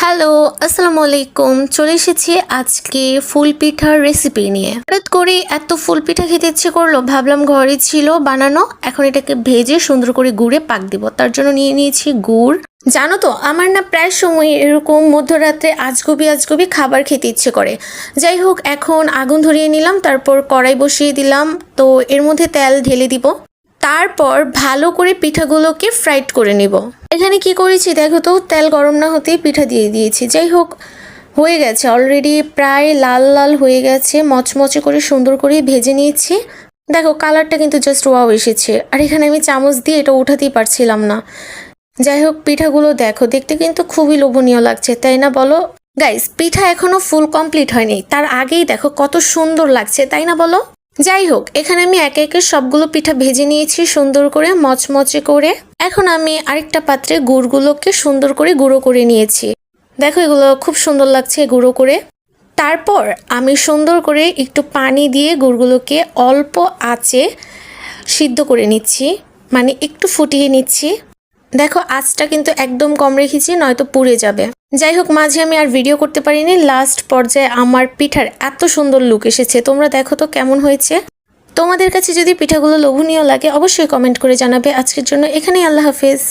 Hello, আসসালামু আলাইকুম। চলে এসেছি আজকে ফুল পিঠার রেসিপি নিয়ে। হঠাৎ করে এত ফুল পিঠা খেতে ইচ্ছে করলো, ভাবলাম ঘরে ছিল বানানো, এখন এটাকে ভেজে সুন্দর করে গুড়ে পাক দিব। তার জন্য নিয়ে নিয়েছি গুড়। জানো তো, আমার না প্রায় সময় এরকম মধ্যরাত্রে আজগুবি আজগুবি খাবার খেতে ইচ্ছে করে। যাই হোক, এখন আগুন ধরিয়ে নিলাম, তারপর কড়াই বসিয়ে দিলাম। তো এর মধ্যে তেল ঢেলে দিব, তারপর ভালো করে পিঠাগুলোকে ফ্রাইড করে নিব। এখানে কি করেছি দেখো তো, তেল গরম না হতেই পিঠা দিয়ে দিয়েছি। যাই হোক, হয়ে গেছে অলরেডি, প্রায় লাল লাল হয়ে গেছে, মচমচে করে সুন্দর করে ভেজে নিয়েছি। দেখো কালারটা কিন্তু জাস্ট ওয়াও এসেছে। আর এখানে আমি চামচ দিয়ে এটা উঠাতেই পারছিলাম না। যাই হোক, পিঠাগুলো দেখো, দেখতে কিন্তু খুবই লোভনীয় লাগছে, তাই না বলো? গাইস, পিঠা এখনো ফুল কমপ্লিট হয়নি, তার আগেই দেখো কত সুন্দর লাগছে, তাই না বলো? যাই হোক, এখানে আমি একে একে সবগুলো পিঠা ভেজে নিয়েছি সুন্দর করে মচমচে করে। এখন আমি আরেকটা পাত্রে গুড়গুলোকে সুন্দর করে গুঁড়ো করে নিয়েছি। দেখো এগুলো খুব সুন্দর লাগছে গুঁড়ো করে। তারপর আমি সুন্দর করে একটু পানি দিয়ে গুড়গুলোকে অল্প আঁচে সিদ্ধ করে নিচ্ছি, মানে একটু ফুটিয়ে নিচ্ছি। দেখো আঁচটা কিন্তু একদম কম রেখেছি, নয়তো পুড়ে যাবে। যাই হোক, মাঝে আমি আর ভিডিও করতে পারিনি। লাস্ট পর্যায়ে আমার পিঠার এত সুন্দর লুক এসেছে, তোমরা দেখো তো কেমন হয়েছে। তোমাদের কাছে যদি পিঠাগুলো লোভনীয় লাগে অবশ্যই কমেন্ট করে জানাবে। আজকের জন্য এখানেই, আল্লাহ হাফেজ।